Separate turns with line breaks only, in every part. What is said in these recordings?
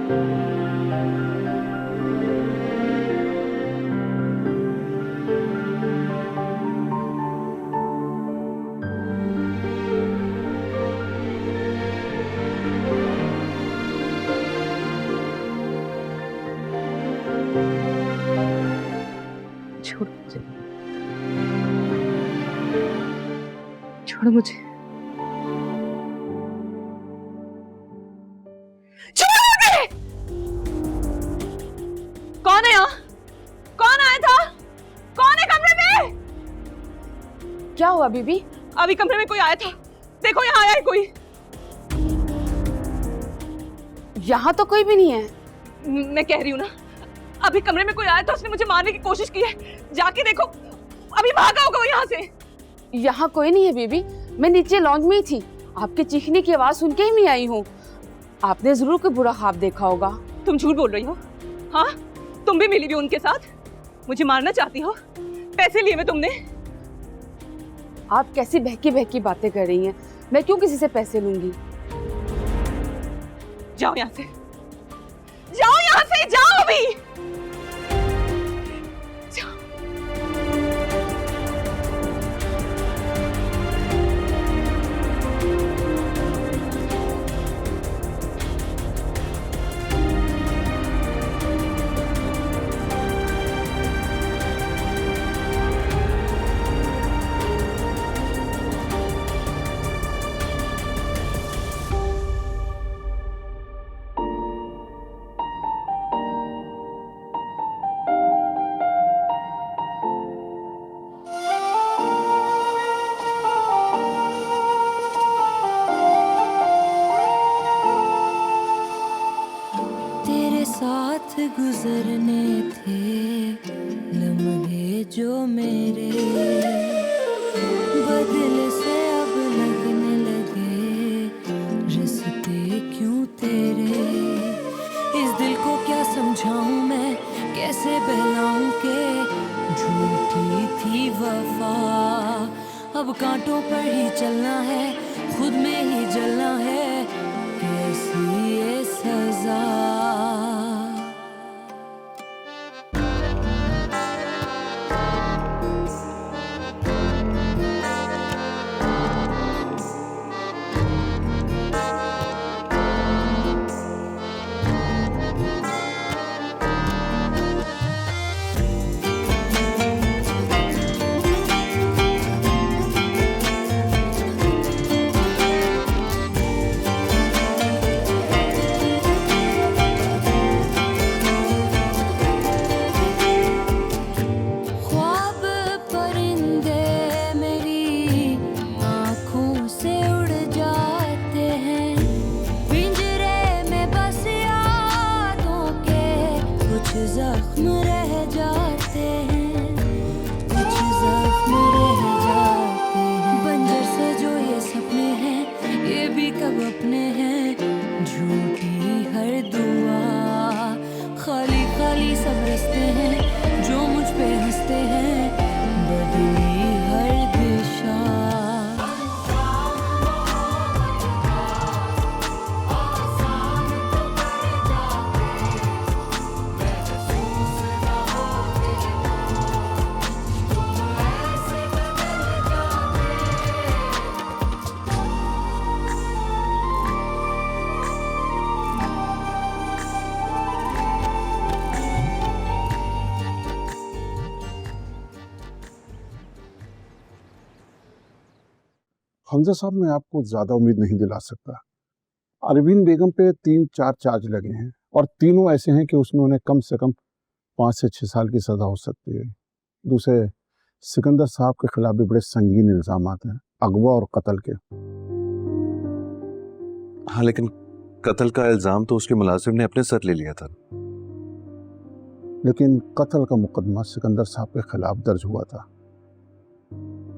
छोड़ो मुझे, छोड़ो मुझे, छोड़ो मुझे। कौन है यहाँ? कौन आया था? कौन है कमरे में?
क्या हुआ बीबी?
अभी कमरे में कोई आया था, देखो यहाँ आया है कोई।
यहाँ तो कोई भी नहीं है।
मैं कह रही हूँ ना, अभी कमरे में कोई आया था, उसने मुझे मारने की कोशिश की है, जाके देखो, अभी भागा होगा वो यहाँ से।
यहाँ कोई नहीं है बीबी, मैं नीचे लॉन्ज में ही थी, आपके चीखने की आवाज सुन के ही मैं आई हूँ। आपने जरूर कोई बुरा ख्वाब देखा होगा।
तुम झूठ बोल रही हो। हाँ, तुम भी मिली भी उनके साथ, मुझे मारना चाहती हो, पैसे लिए में तुमने।
आप कैसी बहकी बहकी बातें कर रही हैं? मैं क्यों किसी से पैसे लूंगी?
जाओ यहाँ से, जाओ यहाँ से, जाओ अभी, जाओ।
साथ गुजरने थे लम्हे जो मेरे, बदले से अब लगने लगे रिश्ते क्यों तेरे। इस दिल को क्या समझाऊं मैं, कैसे बहलाऊं के झूठी थी वफा। अब कांटों पर ही चलना है, खुद में ही जलना है, कैसी ये सजा। जख्म रह जाते हैं, कुछ जख्म रह जाते हैं। बंजर से जो ये सपने हैं, ये भी कब अपने हैं। झूठी हर दुआ, खाली खाली सब रस्ते हैं जो मुझ पे हंसते हैं। बदली हर दिशा,
हमजा साहब, मैं आपको ज्यादा उम्मीद नहीं दिला सकता। अरविंद बेगम पे 3-4 चार्ज लगे हैं और तीनों ऐसे हैं कि उसमें उन्हें कम से कम 5 से 6 साल की सजा हो सकती है। दूसरे, सिकंदर साहब के खिलाफ भी बड़े संगीन इल्जामात हैं, अगवा और कत्ल के।
हाँ, लेकिन कत्ल का इल्जाम तो उसके मुलाजिम ने अपने सर ले लिया था।
लेकिन कत्ल का मुकदमा सिकंदर साहब के खिलाफ दर्ज हुआ था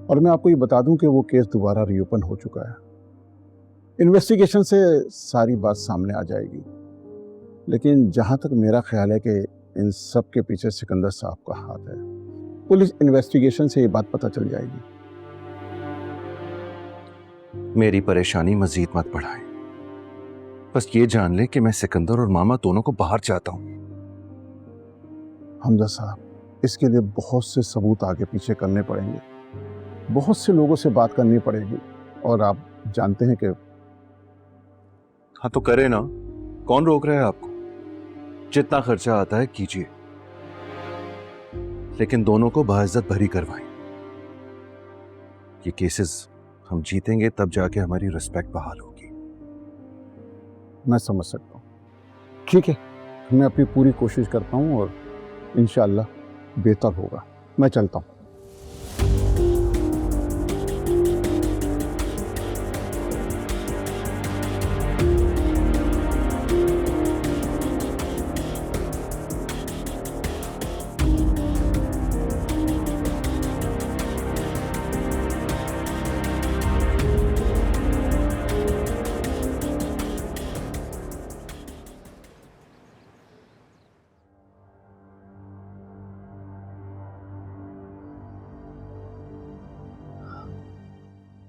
और मैं आपको ये बता दूं कि वो केस दोबारा रीओपन हो चुका है। इन्वेस्टिगेशन से सारी बात सामने आ जाएगी, लेकिन जहां तक मेरा ख्याल है कि इन सब के पीछे सिकंदर साहब का हाथ है। पुलिस इन्वेस्टिगेशन से ये बात पता चल जाएगी।
मेरी परेशानी मजीद मत बढ़ाएं। बस ये जान ले कि मैं सिकंदर और मामा दोनों को बाहर चाहता हूं।
हमजा साहब, इसके लिए बहुत से सबूत आगे पीछे करने पड़ेंगे, बहुत से लोगों से बात करनी पड़ेगी, और आप जानते हैं कि
हाँ तो करे ना, कौन रोक रहा है आपको? जितना खर्चा आता है कीजिए, लेकिन दोनों को बाइज्जत भरी करवाएं। ये केसेस हम जीतेंगे तब जाके हमारी रिस्पेक्ट बहाल होगी।
मैं समझ सकता हूँ। ठीक है, मैं अपनी पूरी कोशिश करता हूँ और इंशाअल्लाह बेहतर होगा। मैं चलता हूँ।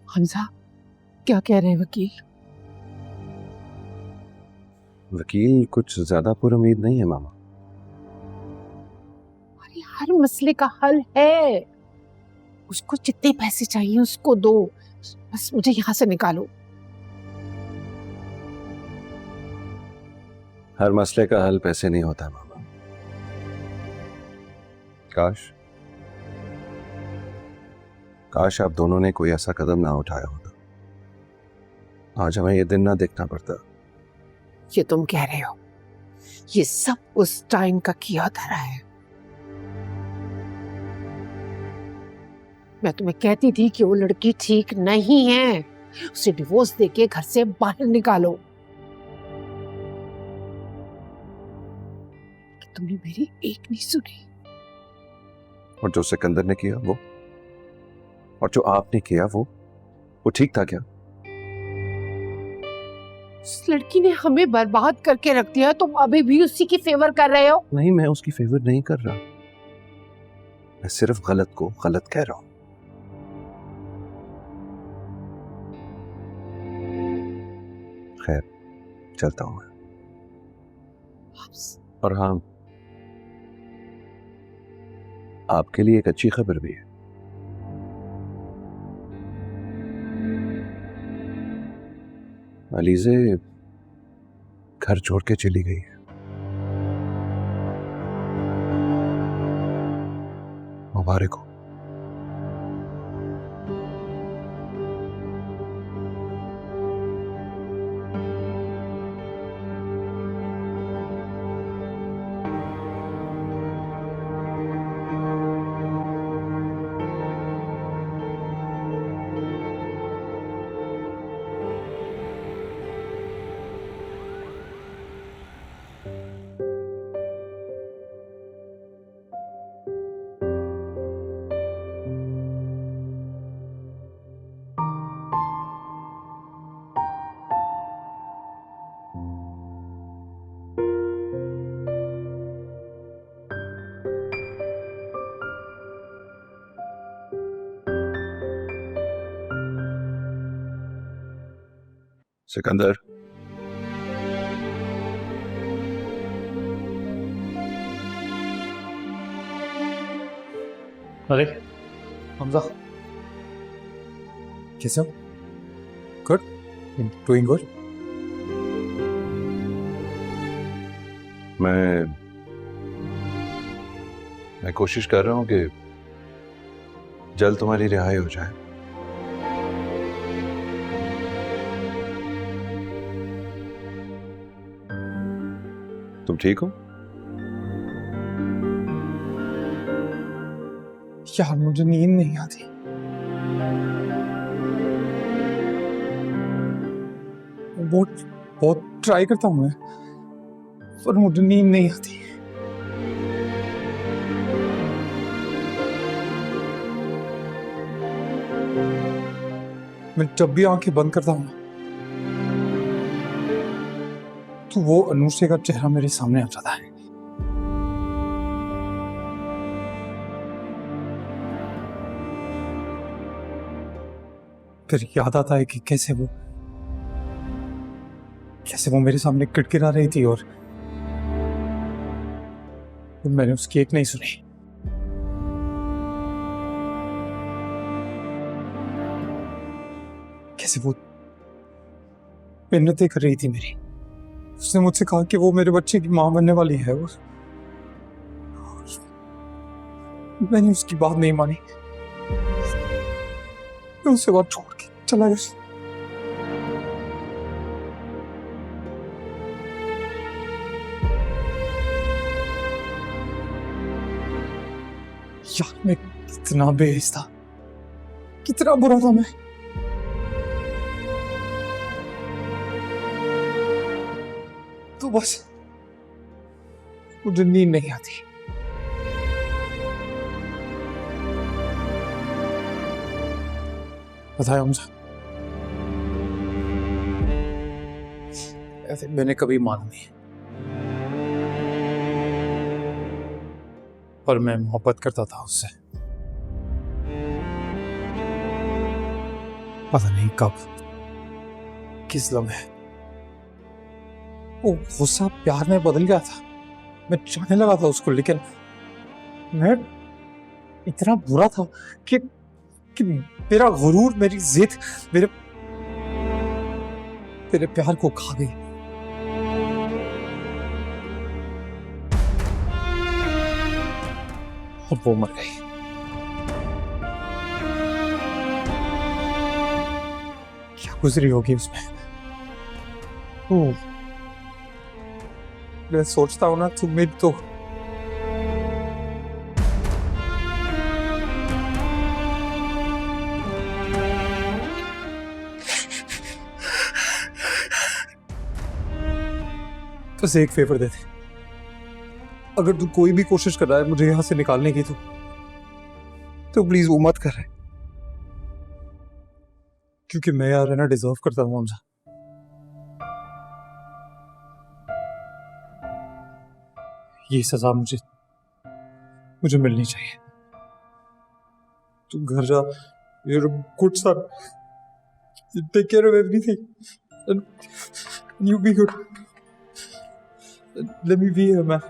हमजा, क्या कह रहे हैं वकील?
वकील कुछ ज्यादा पुरुमीद नहीं है मामा।
अरे हर मसले का हल है। उसको जितने पैसे चाहिए उसको दो, बस मुझे यहाँ से निकालो।
हर मसले का हल पैसे नहीं होता मामा। काश आप दोनों ने कोई ऐसा कदम ना उठाया होता, आज हमें ये दिन ना देखना पड़ता।
ये तुम कह रहे हो, ये सब उस टाइम का किया धरा है। मैं तुम्हें कहती थी कि वो लड़की ठीक नहीं है, उसे डिवोर्स देके घर से बाहर निकालो। तुमने मेरी एक नहीं सुनी।
और जो सिकंदर ने किया वो, और जो आपने किया वो ठीक था क्या?
उस लड़की ने हमें बर्बाद करके रख दिया, तुम अभी भी उसी की फेवर कर रहे हो।
नहीं, मैं उसकी फेवर नहीं कर रहा, मैं सिर्फ गलत को गलत कह रहा हूं। खैर, चलता हूं मैं। और हाँ, आपके लिए एक अच्छी खबर भी है। अलीज़े घर छोड़ के चली गई है। मुबारक हो। सिकंदर,
अरे हमजा, कैसे हो? Good, doing good.
मैं कोशिश कर रहा हूं कि जल्द तुम्हारी रिहाई हो जाए। तुम ठीक हो?
यार मुझे नींद नहीं आती। बहुत ट्राई करता हूँ मैं, पर मुझे नींद नहीं आती। मैं जब भी आंखें बंद करता हूँ तो वो अनुष्का का चेहरा मेरे सामने आ जाता है। फिर याद आता है कि कैसे वो कैसे वो मेरे सामने किटकिरा रही थी और मैंने उसकी एक नहीं सुनी। कैसे वो मिन्नतें कर रही थी मेरी। उसने मुझसे कहा कि वो मेरे बच्चे की मां बनने वाली है और मैंने उसकी बात नहीं मानी। मैं उसे बात छोड़ के चला गया। यार मैं कितना बेइज्जत था, कितना बुरा था मैं। तो बस मुझे नींद नहीं आती। बताया मुझे, ऐसे मैंने कभी माना नहीं और मैं मोहब्बत करता था उससे। पता नहीं कब किस लम्हे वो गुस्सा प्यार में बदल गया था। मैं चाहने लगा था उसको, लेकिन मैं इतना बुरा था कि मेरा गुरूर, मेरी जिद मेरे प्यार को खा गई। और वो मर गई। क्या गुजरी होगी उसमें। ओह, मैं सोचता हूं ना तुम मेरी तो बस एक फेवर दे दे। अगर तू कोई भी कोशिश कर रहा है मुझे यहां से निकालने की तो प्लीज वो मत कर, क्योंकि मैं यार रहना डिजर्व करता हूं हमजा। ये सजा मुझे मिलनी चाहिए। तू घर जा, you're a good son, you take care of everything and you be good. Let me be here, man.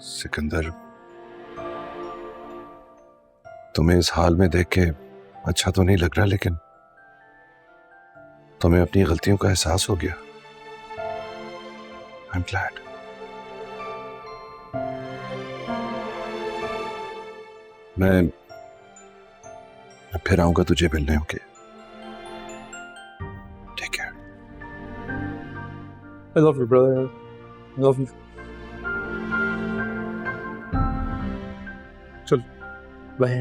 Sikandar, तुम्हें इस हाल में देख के अच्छा तो नहीं लग रहा, लेकिन तुम्हें अपनी गलतियों का एहसास हो गया। I am glad. मैं फिर आऊंगा तुझे मिलने। Okay, take care.
I love you, brother. I love you. चल, बाय।